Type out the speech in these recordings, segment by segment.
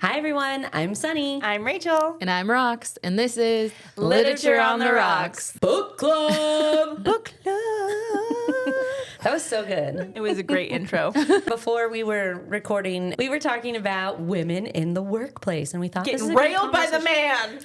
Hi, everyone. I'm Sunny. I'm Rachel. And I'm Rox. And this is Literature on the Rocks. Book Club. Book club. That was so good. It was a great intro. Before we were recording, we were talking about women in the workplace, and we thought this is Getting a great railed by the man.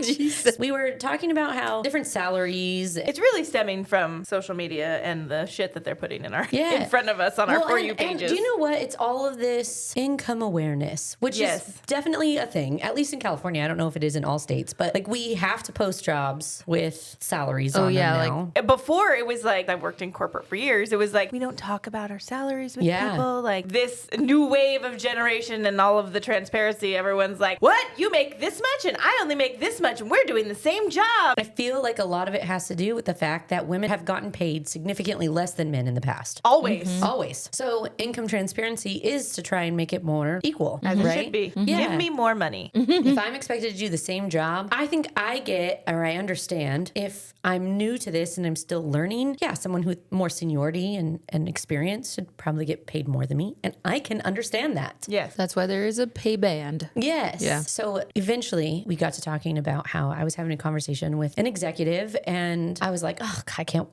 Jesus. We were talking about how different salaries. It's really stemming from social media and the shit that they're putting in front of us on our For You pages. And do you know what? It's all of this income awareness, which is definitely a thing, at least in California. I don't know if it is in all states, but like we have to post jobs with salaries on them now. Like before it was like, I worked in corporate for years. It was like, we don't talk about our salaries with people. Like this new wave of generation and all of the transparency, everyone's like, what? You make this much and I only make this much and we're doing the same job. I feel like a lot of it has to do with the fact that women have gotten paid significantly less than men in the past. Always. Mm-hmm. Always. So income transparency is to try and make it more equal. As right? it should be. Yeah. Give me more money. If I'm expected to do the same job, I think I get, or I understand, if I'm new to this and I'm still learning, someone with more seniority and experience should probably get paid more than me. And I can understand that. Yes. That's why there is a pay band. Yes. Yeah. So eventually we got to talking about how I was having a conversation with an executive and I was like, oh,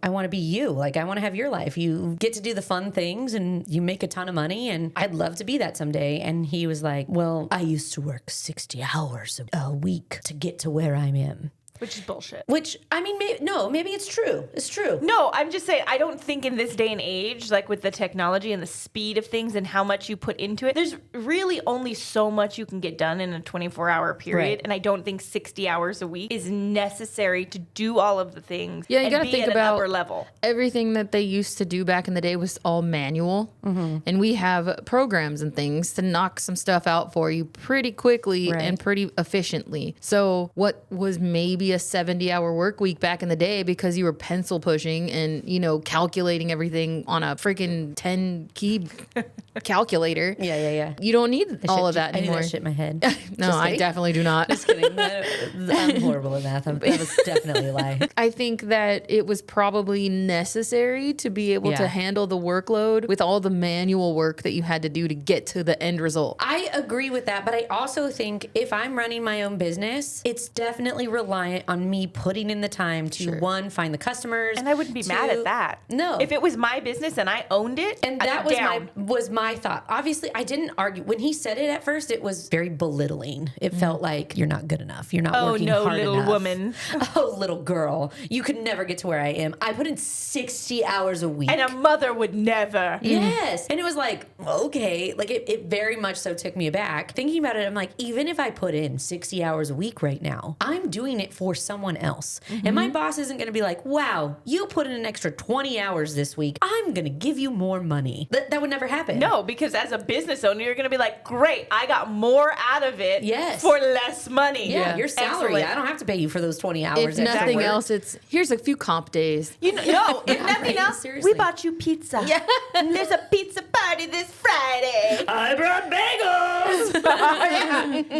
I want to be you. Like, I want to have your life. You get to do the fun things and you make a ton of money and I'd love to be that someday. And he was like, well, I used to work 60 hours a week to get to where I am. Which is bullshit. Which, I mean, maybe it's true. It's true. No, I'm just saying, I don't think in this day and age, like with the technology and the speed of things and how much you put into it, there's really only so much you can get done in a 24-hour period. Right. And I don't think 60 hours a week is necessary to do all of the things. Yeah, you and got to be think at about an upper level. Everything that they used to do back in the day was all manual. Mm-hmm. And we have programs and things to knock some stuff out for you pretty quickly and pretty efficiently. So what was maybe a 70-hour work week back in the day because you were pencil pushing and, calculating everything on a freaking 10-key calculator. Yeah. You don't need all of that anymore. I do that shit in my head. No, I definitely do not. Just kidding. I'm horrible at math. That was definitely a lie. I think that it was probably necessary to be able to handle the workload with all the manual work that you had to do to get to the end result. I agree with that, but I also think if I'm running my own business, it's definitely reliant on me putting in the time to, one, find the customers. And I wouldn't be mad at that. No. If it was my business and I owned it, and that was my thought. Obviously, I didn't argue. When he said it at first, it was very belittling. It felt like, you're not good enough. You're not working hard enough. Oh, no, little woman. Oh, little girl. You could never get to where I am. I put in 60 hours a week. And a mother would never. Yes. And it was like, okay. Like, it very much so took me aback. Thinking about it, I'm like, even if I put in 60 hours a week right now, I'm doing it for someone else. Mm-hmm. And my boss isn't going to be like, wow, you put in an extra 20 hours this week. I'm going to give you more money. That would never happen. No, because as a business owner, you're going to be like, great, I got more out of it for less money. Yeah, your salary. Excellent. I don't have to pay you for those 20 hours. If nothing else, it's here's a few comp days. If nothing else, seriously. we bought you pizza. Yeah. And there's a pizza party this Friday. I brought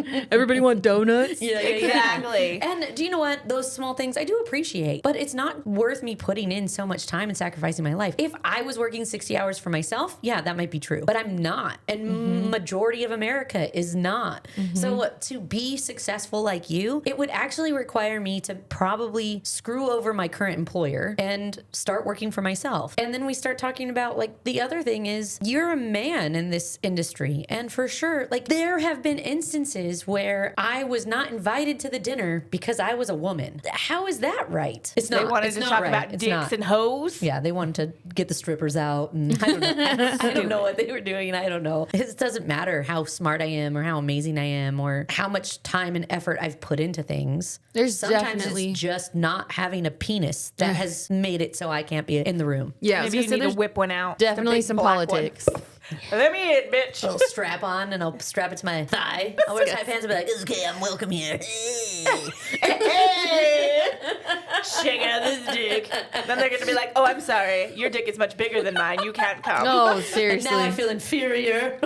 bagels. Everybody want donuts? Yeah, exactly. And do you know what? Those small things I do appreciate, but it's not worth me putting in so much time and sacrificing my life. If I was working 60 hours for myself, that might be true, but I'm not. And majority of America is not. So to be successful like you, it would actually require me to probably screw over my current employer and start working for myself. And then we start talking about, like, the other thing is you're a man in this industry. And for sure, like, there have been instances where I was not invited to the dinner because I was a woman. How is that right? It's not. They wanted to talk about dicks and hoes. Yeah, they wanted to get the strippers out, and I don't know. I don't know what they were doing. I don't know. It doesn't matter how smart I am or how amazing I am or how much time and effort I've put into things. Sometimes it's just not having a penis that has made it so I can't be in the room. Yeah, maybe you need to whip one out. Definitely some politics. Let me in, bitch. A little strap on, and I'll strap it to my thigh. I'll wear tight pants and be like, okay, I'm welcome here. Hey. Check out this dick. Then they're going to be like, oh, I'm sorry. Your dick is much bigger than mine. You can't come. No, seriously. And now I feel inferior.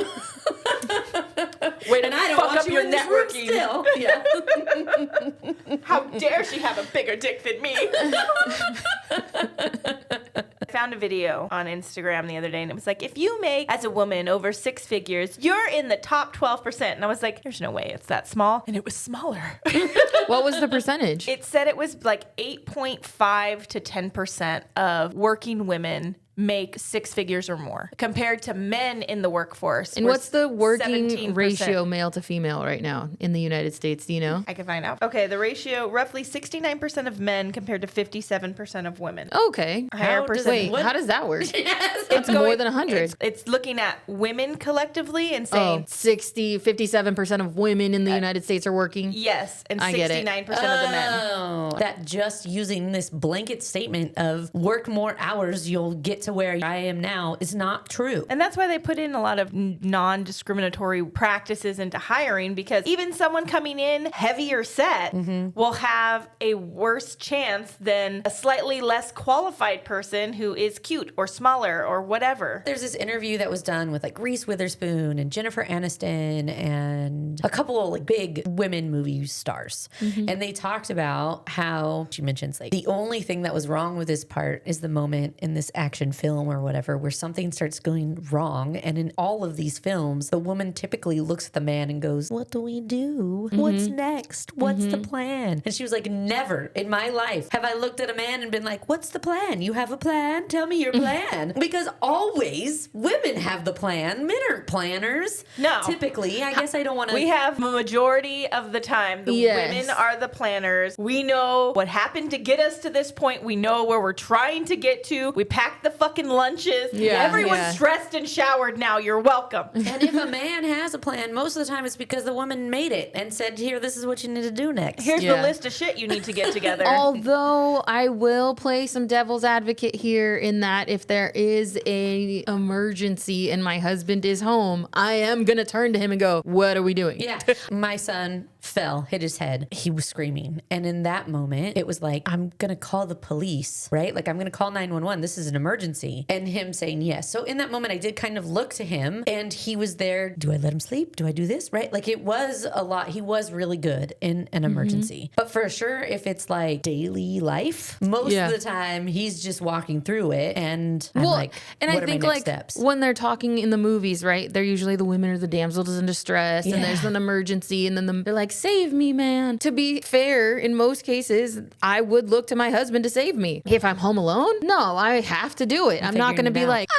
Wait, and I don't fuck want up you your in this room networking. still. Yeah. How dare she have a bigger dick than me? I found a video on Instagram the other day, and it was like, if you make, as a woman, over 6 figures, you're in the top 12%. And I was like, there's no way it's that small. And it was smaller. What was the percentage? It said it was like 8.5 to 10% of working women make 6 figures or more compared to men in the workforce. And what's the working 17%. ratio male to female right now in the United States? Do you know? I can find out. Okay, the ratio, roughly 69% of men compared to 57% of women. Okay. Higher percentage. Wait, how does that work? Yes. It's more than 100. It's looking at women collectively and Oh, saying, 57% of women in the United States are working. yes, and I get it. 69% of the men. Oh, that just using this blanket statement of work more hours, you'll get to where I am now is not true. And that's why they put in a lot of non-discriminatory practices into hiring, because even someone coming in heavier set will have a worse chance than a slightly less qualified person who is cute or smaller or whatever. There's this interview that was done with like Reese Witherspoon and Jennifer Aniston and a couple of like big women movie stars. And they talked about how she mentions like the only thing that was wrong with this part is the moment in this action film or whatever where something starts going wrong. And in all of these films, the woman typically looks at the man and goes, what do we do? What's next? What's the plan? And she was like, never in my life have I looked at a man and been like, what's the plan? You have a plan? Tell me your plan. Because always women have the plan. Men aren't planners. No. Typically. I guess I don't want to. We have a majority of the time, the Yes. women are the planners. We know what happened to get us to this point. We know where we're trying to get to. We packed the fucking lunches. Yeah, Everyone's yeah. dressed and showered now. You're welcome. And if a man has a plan, most of the time it's because the woman made it and said, here, this is what you need to do next. Here's Yeah. the list of shit you need to get together. Although I will play some devil's advocate here in that if there is a emergency and my husband is home, I am going to turn to him and go, what are we doing? Yeah. My son fell, hit his head. He was screaming. And in that moment, it was like, I'm going to call the police, right? Like, I'm going to call 911. This is an emergency. And him saying yes. So in that moment, I did kind of look to him and he was there. Do I let him sleep? Do I do this? Right? Like, it was a lot. He was really good in an emergency. But for sure, if it's like daily life, most Yeah. of the time, he's just walking through it. And I'm like, and what I are think my next like steps? when they're talking in the movies, right? They're usually the women are the damsels in distress, and there's Yeah. an emergency, and then they're like, "Save me, man!" To be fair, in most cases, I would look to my husband to save me. If I'm home alone, no, I have to do it. I'm not going to figuring it be out. like,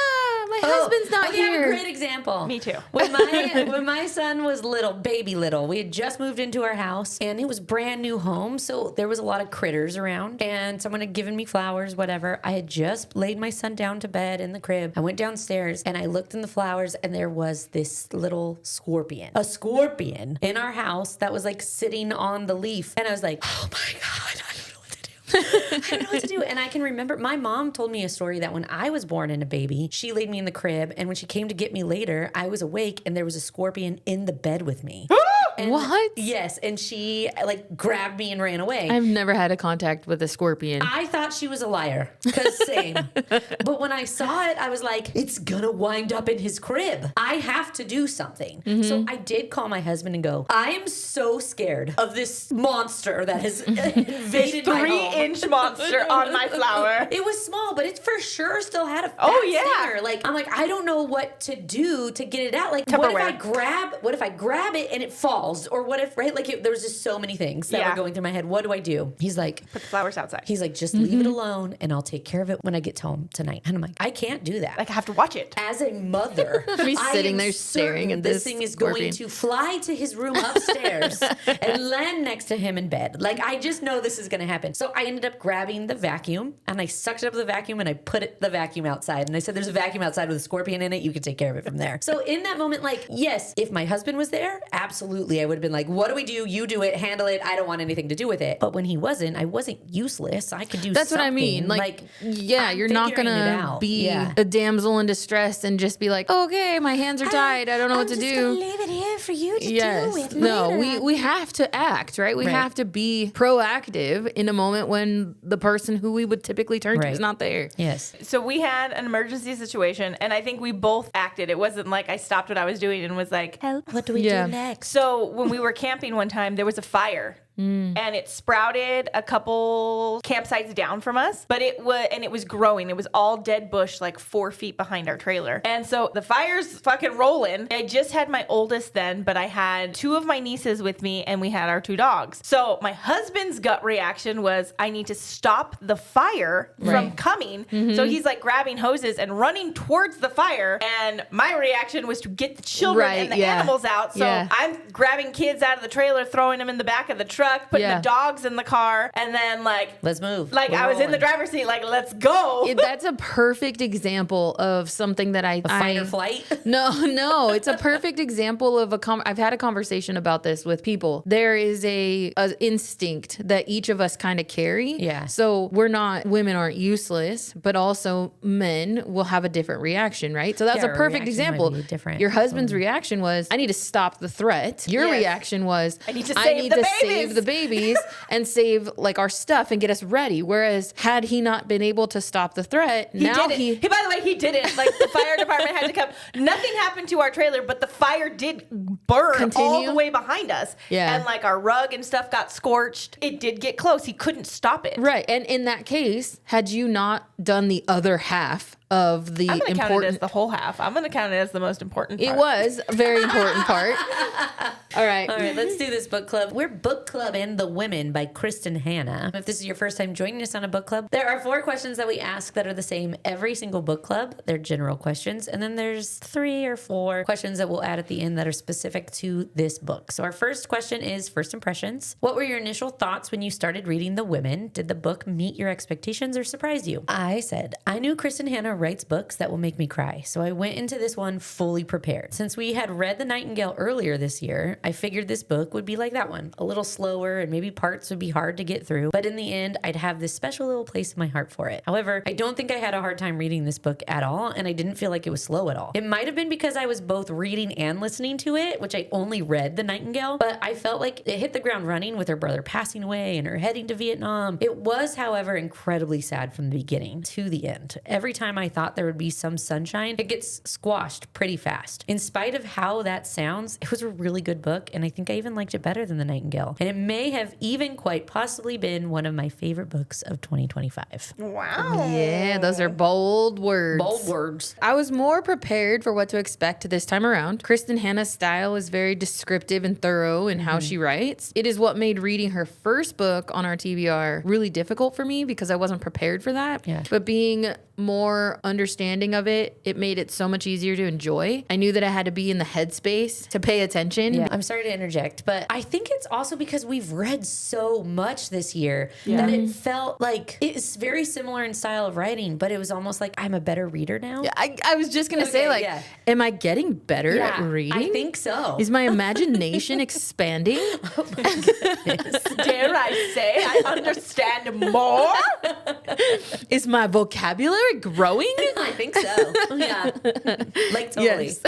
my husband's not I have a here. great example. Me too. When my son was little, baby little, we had just moved into our house and it was brand new home. So there was a lot of critters around and someone had given me flowers, whatever. I had just laid my son down to bed in the crib. I went downstairs and I looked in the flowers and there was this little scorpion, a scorpion in our house that was like sitting on the leaf. And I was like, oh my God, I don't know what to do. I don't know what to do. And I can remember my mom told me a story that when I was born and a baby, she laid me in the crib. And when she came to get me later, I was awake and there was a scorpion in the bed with me. And What? Yes. And she like grabbed me and ran away. I've never had a contact with a scorpion. I thought she was a liar. Because same. But when I saw it, I was like, it's gonna wind up in his crib. I have to do something. So I did call my husband and go, I am so scared of this monster that has invaded my home. 3-inch monster on my flower. It was small, but it for sure still had a fat Oh, yeah. stinger. Like, I'm like, I don't know what to do to get it out. Like, what if I grab it and it falls? Or what if, right? Like, there was just so many things that Yeah. were going through my head. What do I do? He's like, Put the flowers outside. He's like, just leave it alone and I'll take care of it when I get home tonight. And I'm like, I can't do that. Like, I have to watch it. As a mother, He's I sitting am there staring certain at this this thing is scorpion. going to fly to his room upstairs and land next to him in bed. Like, I just know this is going to happen. So I ended up grabbing the vacuum and I sucked it up with the vacuum and I put the vacuum outside. And I said, there's a vacuum outside with a scorpion in it. You can take care of it from there. So in that moment, like, yes, if my husband was there, absolutely, I would have been like, what do we do? You do it, handle it. I don't want anything to do with it. But when he wasn't, I wasn't useless. I could do That's something. what I mean. Like yeah, I'm you're not figuring it gonna out. be Yeah. a damsel in distress and just be like, okay, my hands are tied. I don't know what to do. leave it here for you to Yes. No, we have to act, right? We Right. have to be proactive in a moment when the person who we would typically turn to is Right. not there. Yes. So we had an emergency situation, and I think we both acted. It wasn't like I stopped what I was doing and was like, help. What do we Yeah. do next? So when we were camping one time, there was a fire and it sprouted a couple campsites down from us, but it was growing. It was all dead bush like 4 feet behind our trailer. And so the fire's fucking rolling. I just had my oldest then, but I had 2 of my nieces with me and we had our 2 dogs. So my husband's gut reaction was, I need to stop the fire from coming. So he's like grabbing hoses and running towards the fire. And my reaction was to get the children and the animals out. So I'm grabbing kids out of the trailer, throwing them in the back of the truck, putting the dogs in the car, and then like, let's move. Like I was in the driver's seat, like, let's go. That's a perfect example of something that fight or flight? No, it's a perfect example of I've had a conversation about this with people. There is a instinct that each of us kind of carry. Yeah. So women aren't useless, but also men will have a different reaction, right? So that's a perfect example. Different. Your husband's reaction was, I need to stop the threat. Your reaction was, I need to save the babies and save like our stuff and get us ready. Whereas had he not been able to stop the threat, he by the way, he didn't. Like the fire department had to come. Nothing happened to our trailer, but the fire did burn all the way behind us. Yeah. And like our rug and stuff got scorched. It did get close. He couldn't stop it. Right. And in that case, had you not done the other half of the I'm going to count it as the whole half. I'm going to count it as the most important part. It was a very important part. All right, let's do this book club. We're Book Club and the Women by Kristin Hannah. If this is your first time joining us on a book club, there are 4 questions that we ask that are the same every single book club. They're general questions. And then there's 3 or 4 questions that we'll add at the end that are specific to this book. So our first question is first impressions. What were your initial thoughts when you started reading The Women? Did the book meet your expectations or surprise you? I said, I knew Kristin Hannah writes books that will make me cry, so I went into this one fully prepared. Since we had read The Nightingale earlier this year, I figured this book would be like that one, a little slower and maybe parts would be hard to get through, but in the end, I'd have this special little place in my heart for it. However, I don't think I had a hard time reading this book at all, and I didn't feel like it was slow at all. It might have been because I was both reading and listening to it, which I only read The Nightingale, but I felt like it hit the ground running with her brother passing away and her heading to Vietnam. It was, however, incredibly sad from the beginning to the end. Every time I thought there would be some sunshine, it gets squashed pretty fast. In spite of how that sounds, it was a really good book, and I think I even liked it better than The Nightingale. And it may have even quite possibly been one of my favorite books of 2025. Wow. Yeah, those are bold words. Bold words. I was more prepared for what to expect this time around. Kristin Hannah's style is very descriptive and thorough in how she writes. It is what made reading her first book on our TBR really difficult for me because I wasn't prepared for that. Yeah. But being more understanding of it, it made it so much easier to enjoy. I knew that I had to be in the headspace to pay attention. Yeah, I'm sorry to interject, but I think it's also because we've read so much this year that it felt like it's very similar in style of writing, but it was almost like I'm a better reader now. Yeah, I was just going to say, like, am I getting better at reading? I think so. Is my imagination expanding? Oh my goodness. Dare I say I understand more? Is my vocabulary growing? I think so. Yeah. Like totally. Yes.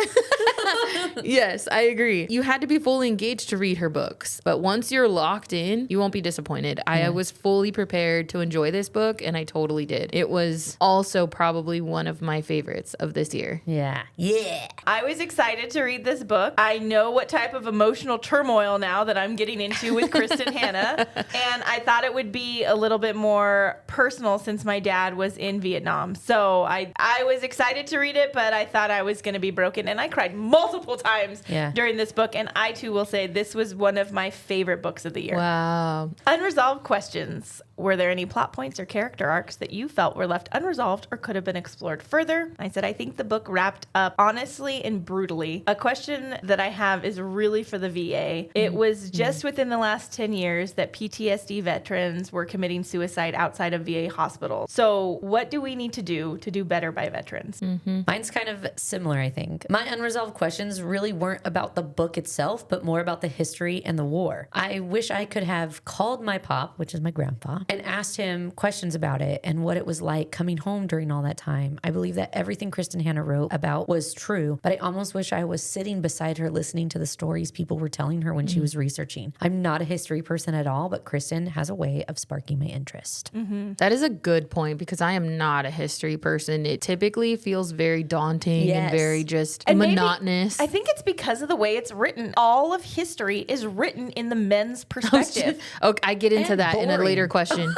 Yes, I agree. You had to be fully engaged to read her books, but once you're locked in, you won't be disappointed. I was fully prepared to enjoy this book, and I totally did. It was also probably one of my favorites of this year. Yeah. Yeah. I was excited to read this book. I know what type of emotional turmoil now that I'm getting into with Kristin Hannah, and I thought it would be a little bit more personal since my dad was in Vietnam. So I was excited to read it, but I thought I was going to be broken, and I cried multiple times during this book, and I too will say this was one of my favorite books of the year. Wow. Unresolved questions. Were there any plot points or character arcs that you felt were left unresolved or could have been explored further? I said, I think the book wrapped up honestly and brutally. A question that I have is really for the VA. It was just within the last 10 years that PTSD veterans were committing suicide outside of VA hospitals. So what do we need to do better by veterans? Mine's kind of similar, I think. My unresolved questions really weren't about the book itself, but more about the history and the war. I wish I could have called my pop, which is my grandpa, and asked him questions about it and what it was like coming home during all that time. I believe that everything Kristin Hannah wrote about was true, but I almost wish I was sitting beside her listening to the stories people were telling her when she was researching. I'm not a history person at all, but Kristin has a way of sparking my interest. That is a good point because I am not a history person. It typically feels very daunting and very just monotonous. I think it's because of the way it's written. All of history is written in the men's perspective. Okay, I get into that in a later question.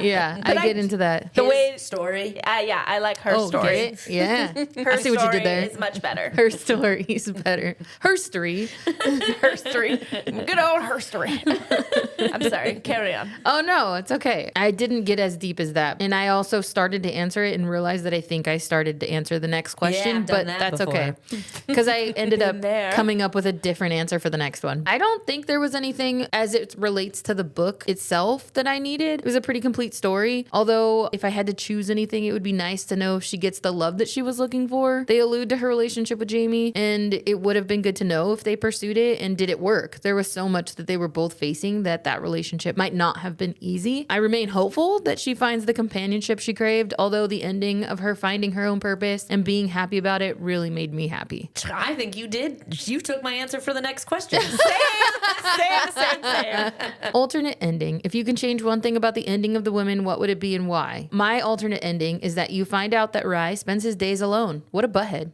Yeah, I get into that. The way story. Yeah, I like her story. Yeah. Her see what you did there. Is much better. Her story is better. Her story. Her story. Good old her story. I'm sorry. Carry on. Oh, no, it's okay. I didn't get as deep as that. And I also started to answer it and realized that I think I started to answer the next question, but that's okay. Because I ended up coming up with a different answer for the next one. I don't think there was anything as it relates to the book itself that I needed. It was a pretty complete story. Although if I had to choose anything, it would be nice to know if she gets the love that she was looking for. They allude to her relationship with Jamie, and it would have been good to know if they pursued it and did it work. There was so much that they were both facing that relationship might not have been easy. I remain hopeful that she finds the companionship she craved, although the ending of her finding her own purpose and being happy about it really made me happy. I think you did. You took my answer for the next question. Same. Alternate ending. If you can change one thing about the ending of the women, what would it be and why? My alternate ending is that you find out that Rye spends his days alone. What a butthead.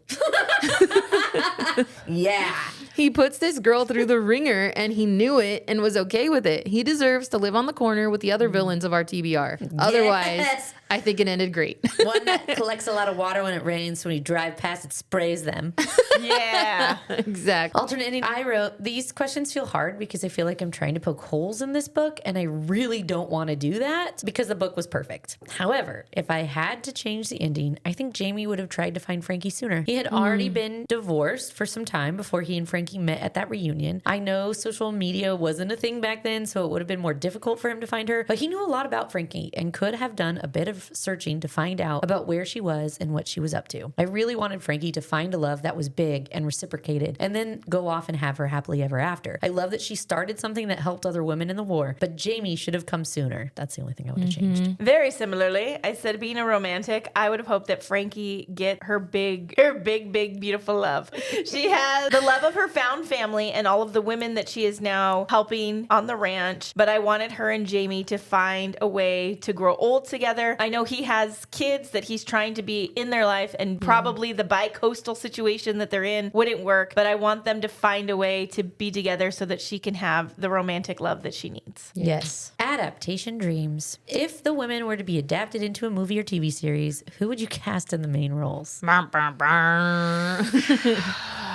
Yeah. He puts this girl through the ringer and he knew it and was okay with it. He deserves to live on the corner with the other villains of our TBR. Otherwise, I think it ended great. One that collects a lot of water when it rains, so when you drive past, it sprays them. Yeah. Exactly. Alternate ending. I wrote, these questions feel hard because I feel like I'm trying to poke holes in this book, and I really don't want to do that because the book was perfect. However, if I had to change the ending, I think Jamie would have tried to find Frankie sooner. He had already been divorced for some time before he and Frankie met at that reunion. I know social media wasn't a thing back then, so it would have been more difficult for him to find her, but he knew a lot about Frankie and could have done a bit of searching to find out about where she was and what she was up to. I really wanted Frankie to find a love that was big and reciprocated and then go off and have her happily ever after. I love that she started something that helped other women in the war, but Jamie should have come sooner. That's the only thing I would have changed. Very similarly, I said being a romantic, I would have hoped that Frankie get her big, beautiful love. She has the love of her found family and all of the women that she is now helping on the ranch, but I wanted her and Jamie to find a way to grow old together. I know he has kids that he's trying to be in their life, and probably the bi-coastal situation that they're in wouldn't work, but I want them to find a way to be together so that she can have the romantic love that she needs. Yes. Adaptation dreams. If the women were to be adapted into a movie or TV series, who would you cast in the main roles?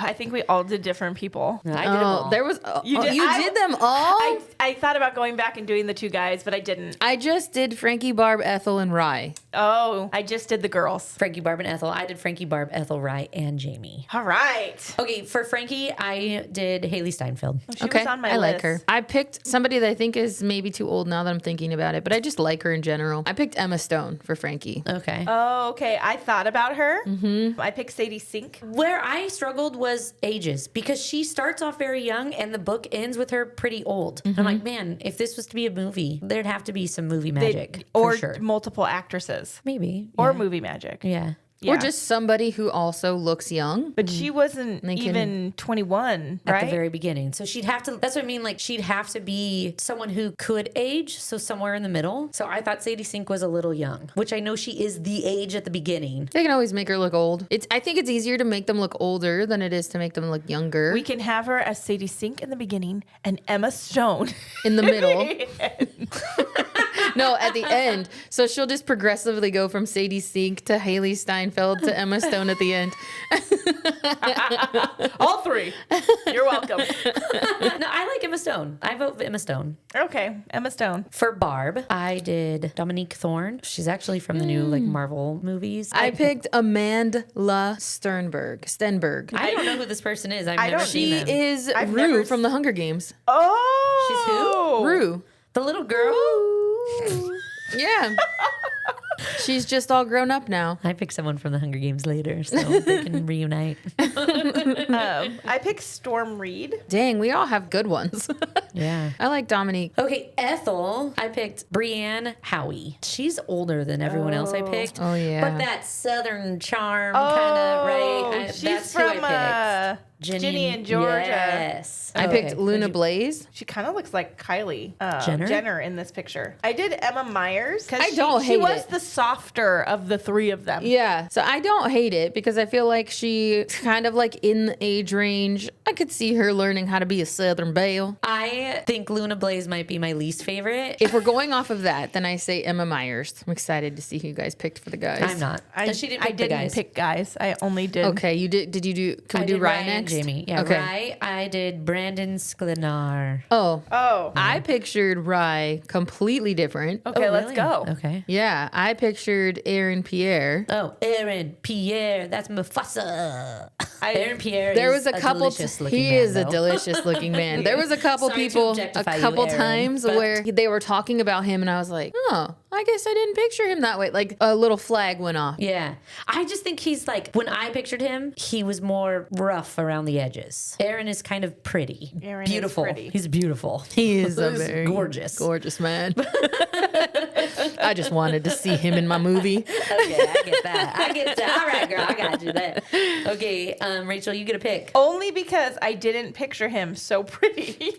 I think we all did different people. I did them all. There was You did- you did them all? I thought about going back and doing the two guys, but I didn't. I just did Frankie, Barb, Ethel, and Rye. Oh, I just did the girls. Frankie, Barb, and Ethel. I did Frankie, Barb, Ethel, Rye, and Jamie. All right. Okay, for Frankie, I did Haley Steinfeld. She was on my list. like her. I picked somebody that I think is maybe too old now that I'm thinking about it, but I just like her in general. I picked Emma Stone for Frankie. Okay. Oh, okay. I thought about her. Mm-hmm. I picked Sadie Sink. Where I struggled was ages because she starts off very young and the book ends with her pretty old. I'm like, man, if this was to be a movie, there'd have to be some movie magic. Or for sure. multiple actresses. Maybe. Or yeah. movie magic. Yeah. Yeah. Or just somebody who also looks young. But she wasn't even 21, right? At the very beginning. So she'd have to, that's what I mean, like she'd have to be someone who could age, so somewhere in the middle. So I thought Sadie Sink was a little young, which I know she is the age at the beginning. They can always make her look old. I think it's easier to make them look older than it is to make them look younger. We can have her as Sadie Sink in the beginning and Emma Stone in the middle. No, at the end. So she'll just progressively go from Sadie Sink to Haley Steinfeld to Emma Stone at the end. All three. You're welcome. No, I like Emma Stone. I vote for Emma Stone. Okay, Emma Stone. For Barb, I did Dominique Thorne. She's actually from the new Marvel movies. I picked Amanda Stenberg. I don't know who this person is. I've never seen She them. is I've Rue never from The Hunger Games. Oh. She's who? Rue. The little girl? Yeah. She's just all grown up now. I picked someone from the Hunger Games later, so they can reunite. I picked Storm Reed. Dang, we all have good ones. Yeah. I like Dominique. Okay, Ethel, I picked Brienne Howie. She's older than everyone else I picked. Oh, yeah. But that southern charm kind of, right? She's That's from who I picked. Ginny and Georgia. Yes. I picked Luna Blaze. She kind of looks like Kylie Jenner? Jenner in this picture. I did Emma Myers because hate she was it. the softer of the three of them. Yeah. So I don't hate it because I feel like she's kind of like in the age range. I could see her learning how to be a Southern belle. I think Luna Blaze might be my least favorite. If we're going off of that, then I say Emma Myers. I'm excited to see who you guys picked for the guys. I'm not. She didn't pick the guys. pick guys. I only did. Okay, you did. Did you do? Can we do Rye next? And Jamie. Yeah, Okay. Rye. I did Brandon Sklenar. Oh. Oh. I pictured Rye completely different. Okay, Oh, let's really? go. Okay. Yeah, I pictured Aaron Pierre. Oh, Aaron Pierre. That's Mufasa. Aaron Pierre. There is was a couple. delicious-looking He man, is a though. delicious looking man. There was a couple Sorry to people, a objectify you, couple Aaron, times but- where they were talking about him, and I was like, oh, I guess I didn't picture him that way. Like a little flag went off. Yeah. I just think he's like, when I pictured him, he was more rough around the edges. Aaron is kind of pretty. Aaron is beautiful. pretty. He's beautiful. He is a He's very gorgeous man. I just wanted to see him in my movie. Okay, I get that. All right, girl, I got you there. Okay, Rachel, you get a pick. Only because I didn't picture him so pretty.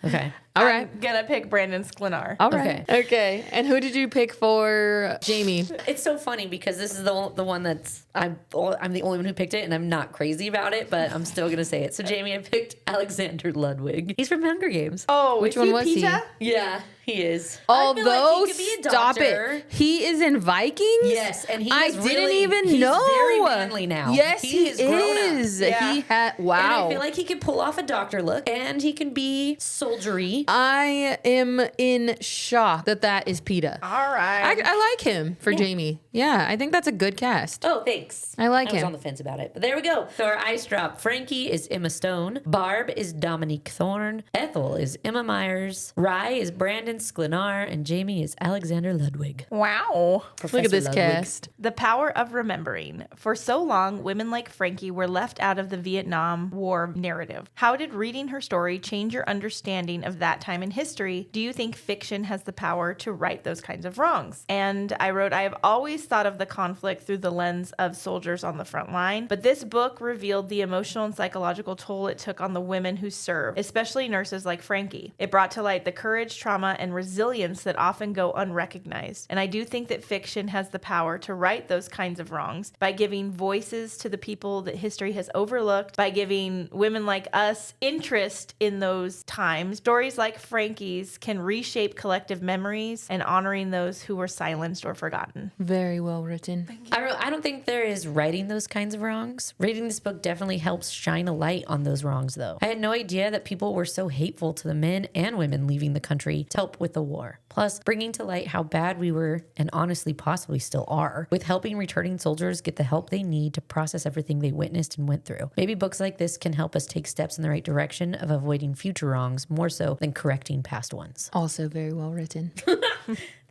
Okay. All right. I'm gonna pick Brandon Sklenar. All right. Okay. And who did you pick for Jamie? It's so funny because this is the one that's I'm the only one who picked it, and I'm not crazy about it, but I'm still gonna say it. So Jamie, I picked Alexander Ludwig. He's from Hunger Games. Oh, Which is one he was he? Peeta? Yeah, he is. Although, I feel like he could be a stop doctor. it. He is in Vikings? Yes, and he I is didn't really, even he's know. very manly now. Yes, he is grown up. is. Yeah. He had And wow. I feel like he could pull off a doctor look, and he can be soldiery. I am in shock that is PETA. All right. I like him for Jamie. Yeah, I think that's a good cast. Oh, thanks. I like I was him. on the fence about it, but there we go. So our ice drop: Frankie is Emma Stone, Barb is Dominique Thorne, Ethel is Emma Myers, Rye is Brandon Sklenar, and Jamie is Alexander Ludwig. Wow. Look at this Ludwig. cast. The power of remembering. For so long, women like Frankie were left out of the Vietnam War narrative. How did reading her story change your understanding of that time in history? Do you think fiction has the power to right those kinds of wrongs? And I wrote, I have always thought of the conflict through the lens of soldiers on the front line, but this book revealed the emotional and psychological toll it took on the women who served, especially nurses like Frankie. It brought to light the courage, trauma, and resilience that often go unrecognized. And I do think that fiction has the power to right those kinds of wrongs by giving voices to the people that history has overlooked, by giving women like us interest in those times. Stories like Frankie's can reshape collective memories and honoring those who were silenced or forgotten. Very well written. I don't think there is righting those kinds of wrongs. Reading this book definitely helps shine a light on those wrongs, though. I had no idea that people were so hateful to the men and women leaving the country to help with the war. Plus, bringing to light how bad we were, and honestly possibly still are, with helping returning soldiers get the help they need to process everything they witnessed and went through. Maybe books like this can help us take steps in the right direction of avoiding future wrongs more so than correcting past ones. Also very well written.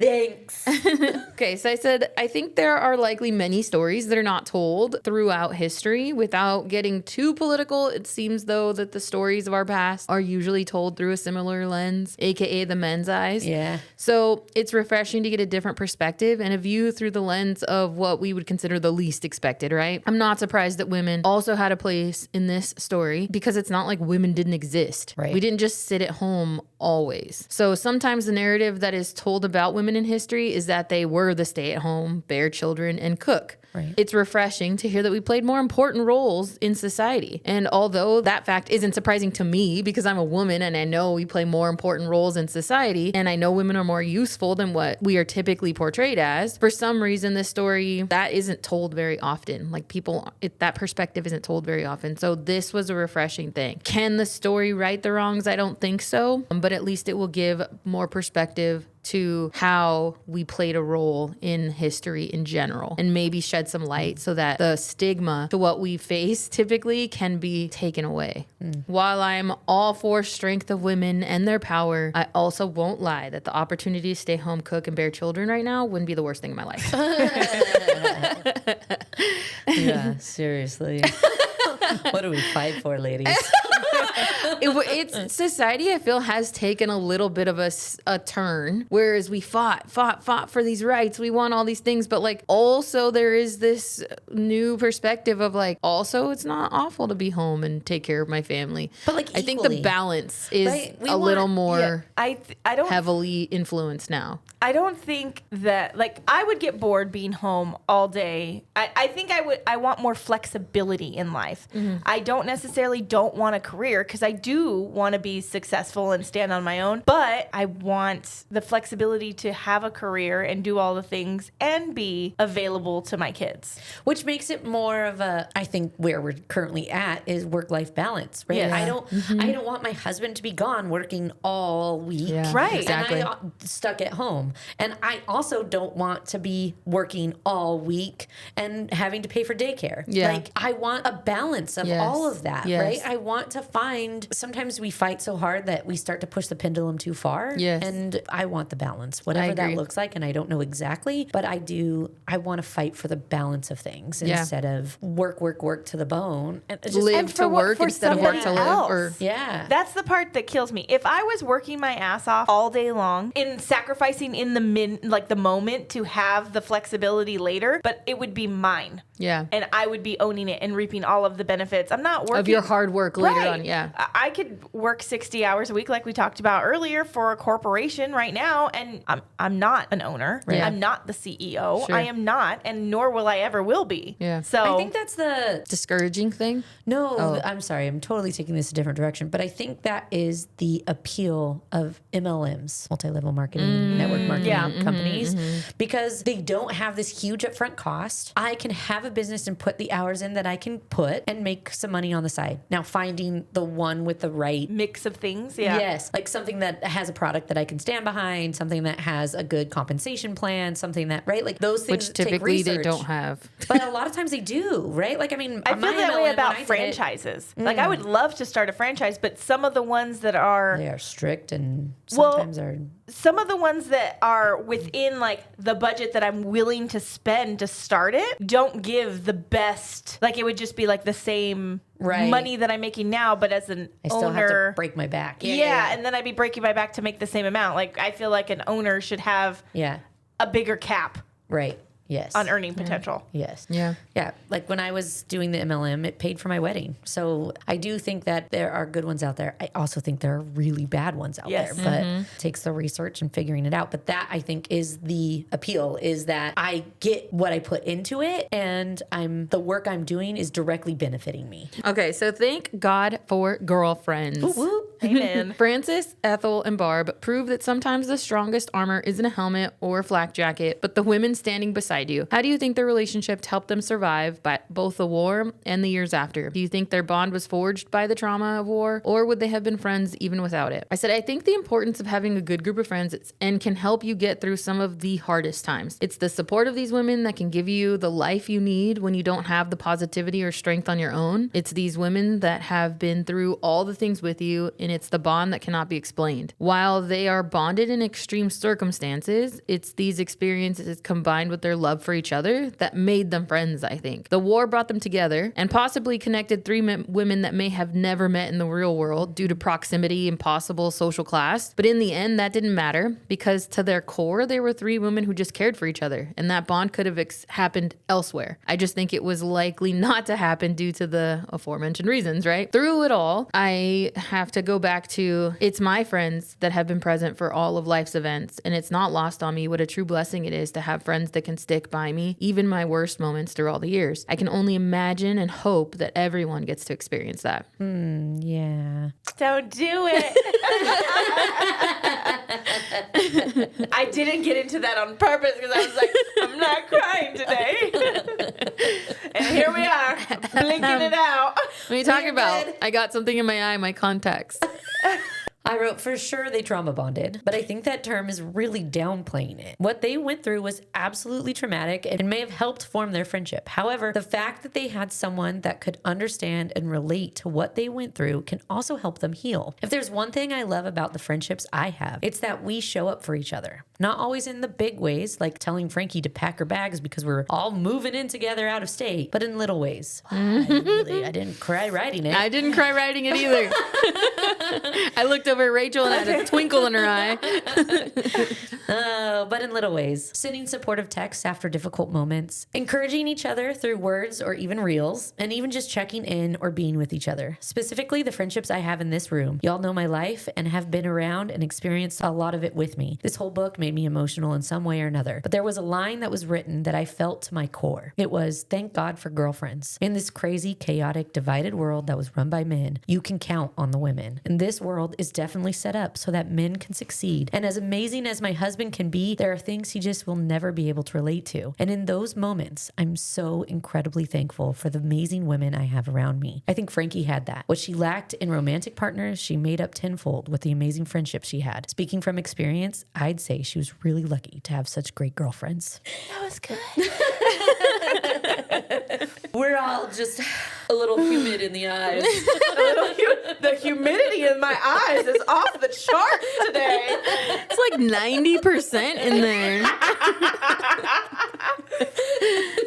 Thanks. Okay, so I said, I think there are likely many stories that are not told throughout history. Without getting too political, it seems though that the stories of our past are usually told through a similar lens, aka the men's eyes. Yeah. So it's refreshing to get a different perspective and a view through the lens of what we would consider the least expected, right? I'm not surprised that women also had a place in this story because it's not like women didn't exist. Right. We didn't just sit at home always. So sometimes the narrative that is told about women in history is that they were the stay-at-home, bear children, and cook. Right. It's refreshing to hear that we played more important roles in society. And although that fact isn't surprising to me because I'm a woman and I know we play more important roles in society and I know women are more useful than what we are typically portrayed as, for some reason this story, that isn't told very often. Like that perspective isn't told very often. So this was a refreshing thing. Can the story right the wrongs? I don't think so. But at least it will give more perspective to how we played a role in history in general and maybe shed some light so that the stigma to what we face typically can be taken away. While I'm all for strength of women and their power, I also won't lie that the opportunity to stay home, cook, and bear children right now wouldn't be the worst thing in my life. Yeah, seriously. What do we fight for, ladies? it's society, I feel, has taken a little bit of a turn, whereas we fought for these rights. We want all these things, but like also there is this new perspective of like, also it's not awful to be home and take care of my family. But like I think the balance is a little more I don't heavily influenced now. I don't think that, like, I would get bored being home all day. I think I want more flexibility in life. I don't necessarily don't want a career, because I do want to be successful and stand on my own, but I want the flexibility to have a career and do all the things and be available to my kids. Which makes it more of a, I think where we're currently at is work-life balance, right? Yes. I don't want my husband to be gone working all week. Yeah, Right. exactly. And I stuck at home. And I also don't want to be working all week and having to pay for daycare. Yeah. Like, I want a balance of Yes. all of that, Yes. right? I want to find, sometimes we fight so hard that we start to push the pendulum too far. Yes. And I want the balance, whatever that agree. looks like. And I don't know exactly, but I want to fight for the balance of things instead of work to the bone. And it's just, Live to work instead of work to live. Or yeah. That's the part that kills me. If I was working my ass off all day long in sacrificing in the moment to have the flexibility later, but it would be mine. yeah. And I would be owning it and reaping all of the benefits. I'm not working Of your hard work later Right. on, yeah. I could work 60 hours a week like we talked about earlier for a corporation right now, and I'm not an owner. Yeah. I'm not the CEO. Sure. I am not, and nor will I ever will be. Yeah. So I think that's the Discouraging thing. No, Oh. I'm sorry. I'm totally taking this a different direction. But I think that is the appeal of MLMs, multi-level marketing, network marketing companies, because they don't have this huge upfront cost. I can have a business and put the hours in that I can put and make some money on the side. Now, finding the one with the right mix of things. Yeah. Yes, like something that has a product that I can stand behind, something that has a good compensation plan, something that, right? Like those things Which take typically they research. don't have. But a lot of times they do, right? Like, I mean, I feel my that MLM, way when about I did it, franchises. Like, I would love to start a franchise, but some of the ones that are they are strict and Well, sometimes are. some of the ones that are within like the budget that I'm willing to spend to start it don't give the best. Like, it would just be like the same Right. money that I'm making now, but as an I still owner, have to break my back. yeah, and then I'd be breaking my back to make the same amount. Like, I feel like an owner should have Yeah. a bigger cap Right. Yes. on earning potential. Yes. Yeah. Yeah. Like when I was doing the MLM, it paid for my wedding. So I do think that there are good ones out there. I also think there are really bad ones out Yes. there, but it takes the research and figuring it out. But that, I think, is the appeal, is that I get what I put into it, and the work I'm doing is directly benefiting me. Okay, so thank God for girlfriends. Whoop. Amen. Francis, Ethel, and Barb prove that sometimes the strongest armor isn't a helmet or a flak jacket, but the women standing beside you. How do you think their relationship helped them survive by both the war and the years after? Do you think their bond was forged by the trauma of war, or would they have been friends even without it? I said, I think the importance of having a good group of friends and can help you get through some of the hardest times. It's the support of these women that can give you the life you need when you don't have the positivity or strength on your own. It's these women that have been through all the things with you, and it's the bond that cannot be explained. While they are bonded in extreme circumstances, it's these experiences combined with their love for each other that made them friends, I think. The war brought them together and possibly connected three women that may have never met in the real world due to proximity and possible social class. But in the end, that didn't matter because to their core, they were three women who just cared for each other, and that bond could have happened elsewhere. I just think it was likely not to happen due to the aforementioned reasons, right? Through it all, I have to go back to it's my friends that have been present for all of life's events, and it's not lost on me what a true blessing it is to have friends that can stick by me, even my worst moments through all the years. I can only imagine and hope that everyone gets to experience that. Yeah. Don't do it. I didn't get into that on purpose because I was like, I'm not crying today. And here we are, blinking it out. What are you talking about? I got something in my eye, my contacts. I wrote, for sure they trauma bonded, but I think that term is really downplaying it. What they went through was absolutely traumatic and may have helped form their friendship. However, the fact that they had someone that could understand and relate to what they went through can also help them heal. If there's one thing I love about the friendships I have, it's that we show up for each other. Not always in the big ways, like telling Frankie to pack her bags because we're all moving in together out of state, but in little ways. I didn't cry writing it. I didn't cry writing it either. I looked over at Rachel and had a twinkle in her eye. But in little ways. Sending supportive texts after difficult moments, encouraging each other through words or even reels, and even just checking in or being with each other. Specifically, the friendships I have in this room. Y'all know my life and have been around and experienced a lot of it with me. This whole book made me emotional in some way or another. But there was a line that was written that I felt to my core. It was, thank God for girlfriends. In this crazy, chaotic, divided world that was run by men, you can count on the women. And this world is definitely set up so that men can succeed. And as amazing as my husband can be, there are things he just will never be able to relate to. And in those moments, I'm so incredibly thankful for the amazing women I have around me. I think Frankie had that. What she lacked in romantic partners, she made up tenfold with the amazing friendships she had. Speaking from experience, I'd say she was really lucky to have such great girlfriends. That was good. We're all just a little humid in the eyes. The humidity in my eyes is off the charts today. It's like 90% in there.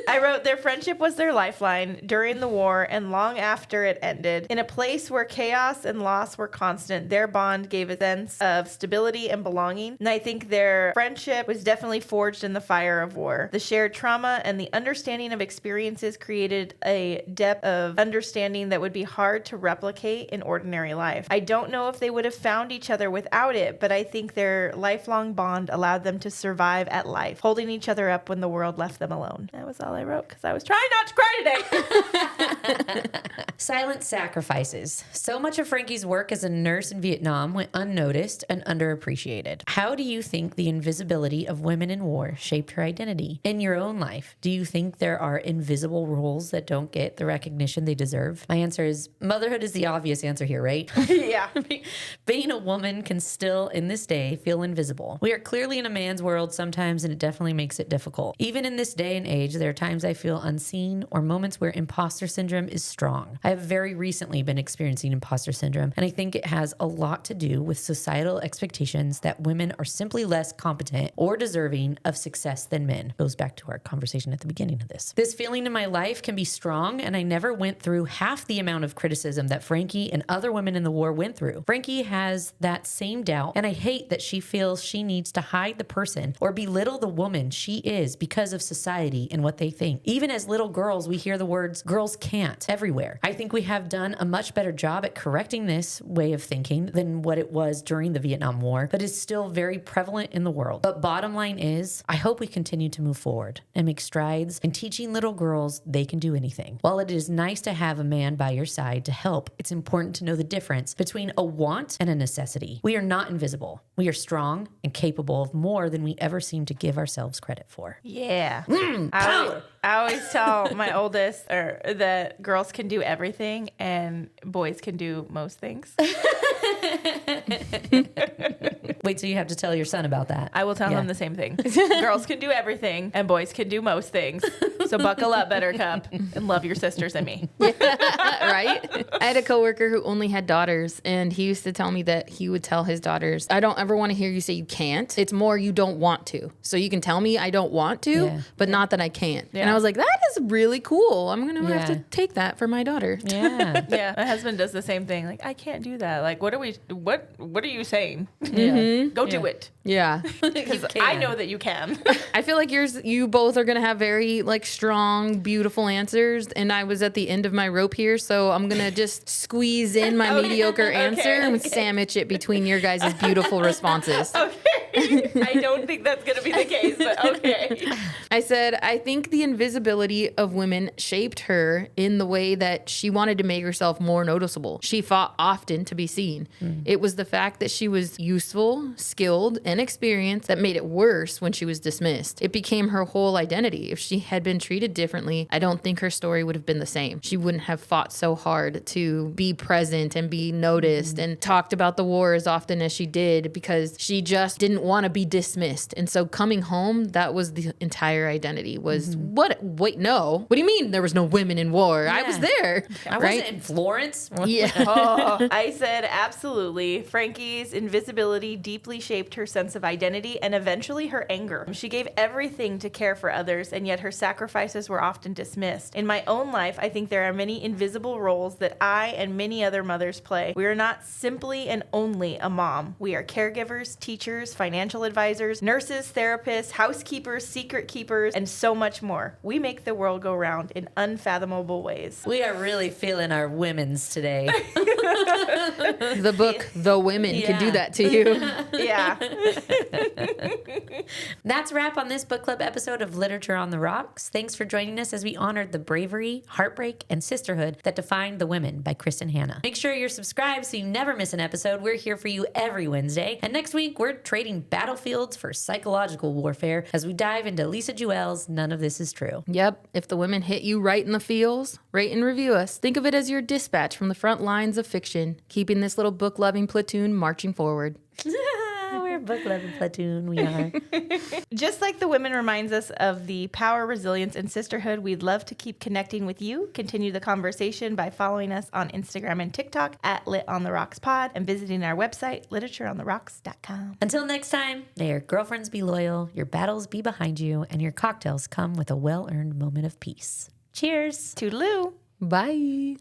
I wrote, their friendship was their lifeline during the war and long after it ended. In a place where chaos and loss were constant, their bond gave a sense of stability and belonging. And I think their friendship was definitely forged in the fire of war. The shared trauma and the understanding of experiences created a depth of understanding that would be hard to replicate in ordinary life. I don't know if they would have found each other without it, but I think their lifelong bond allowed them to survive at life, holding each other up when the world left them alone. That was all I wrote because I was trying not to cry today. Silent sacrifices. So much of Frankie's work as a nurse in Vietnam went unnoticed and underappreciated. How do you think the invisibility of women in war shaped her identity? In your own life, do you think there are invisible roles that don't get the recognition they deserve? My answer is motherhood is the obvious answer here, right? Yeah. Being a woman can still, in this day, feel invisible. We are clearly in a man's world sometimes, and it definitely makes it difficult. Even in this day and age, there are times I feel unseen or moments where imposter syndrome is strong. I have very recently been experiencing imposter syndrome, and I think it has a lot to do with societal expectations that women are simply less competent or deserving of success than men. Goes back to our conversation at the beginning of this. This feeling in my life can be strong, and I never went through half the amount of criticism that Frankie and other women in the war went through. Frankie has that same doubt, and I hate that she feels she needs to hide the person or belittle the woman she is because of society and what they think. Even as little girls, we hear the words, girls can't, everywhere. I think we have done a much better job at correcting this way of thinking than what it was during the Vietnam War, but is still very prevalent in the world. But bottom line is, I hope we continue to move forward and make strides in teaching little girls they can do anything. While it is nice to have a man by your side to help, it's important to know the difference between a want and a necessity. We are not invisible. We are strong and capable of more than we ever seem to give ourselves credit for. Yeah. Power. I always tell my oldest that girls can do everything and boys can do most things. Wait till you have to tell your son about that. I will tell him the same thing. Girls can do everything and boys can do most things. So buckle up, Buttercup, and love your sisters and me. Right? I had a coworker who only had daughters, and he used to tell me that he would tell his daughters, I don't ever want to hear you say you can't. It's more you don't want to. So you can tell me I don't want to, but not that I can't. Yeah. And I was like, that is really cool. I'm going to have to take that for my daughter. Yeah. Yeah. My husband does the same thing. Like, I can't do that. Like, what are you saying? Yeah. Go do it. Yeah. Because I know that you can. I feel like you both are going to have very strong, beautiful answers. And I was at the end of my rope here. So I'm going to just squeeze in my mediocre answer and sandwich it between your guys' beautiful responses. Okay. I don't think that's going to be the case, but okay. I said, I think the invisibility of women shaped her in the way that she wanted to make herself more noticeable. She fought often to be seen. It was the fact that she was useful, skilled, and experienced that made it worse when she was dismissed. It became her whole identity. If she had been treated differently, I don't think her story would have been the same. She wouldn't have fought so hard to be present and be noticed and talked about the war as often as she did because she just didn't want to be dismissed. And so coming home, that was the entire identity was what? Wait, no. What do you mean there was no women in war? Yeah. I was there. I wasn't in Florence. Yeah. Oh, I said absolutely. Frankie's invisibility deeply shaped her sense of identity and eventually her anger. She gave everything to care for others, and yet her sacrifices were often dismissed. In my own life, I think there are many invisible roles that I and many other mothers play. We are not simply and only a mom. We are caregivers, teachers, financial advisors, nurses, therapists, housekeepers, secret keepers, and so much more. We make the world go round in unfathomable ways. We are really feeling our women's today. The book, The Women, can do that to you. Yeah. That's a wrap on this book club episode of Literature on the Rocks. Thanks for joining us as we honored the bravery, heartbreak, and sisterhood that defined The Women by Kristin Hannah. Make sure you're subscribed so you never miss an episode. We're here for you every Wednesday. And next week, we're trading battlefields for psychological warfare as we dive into Lisa Jewell's None of This Is True. Yep. If the women hit you right in the feels, rate and review us. Think of it as your dispatch from the front lines of fiction, keeping this little book-loving platoon marching forward. We're a book-loving platoon. We are. Just like The Women reminds us of the power, resilience, and sisterhood, we'd love to keep connecting with you. Continue the conversation by following us on Instagram and TikTok at LitOnTheRocksPod and visiting our website, literatureontherocks.com. Until next time, may your girlfriends be loyal, your battles be behind you, and your cocktails come with a well-earned moment of peace. Cheers. Toodaloo. Bye.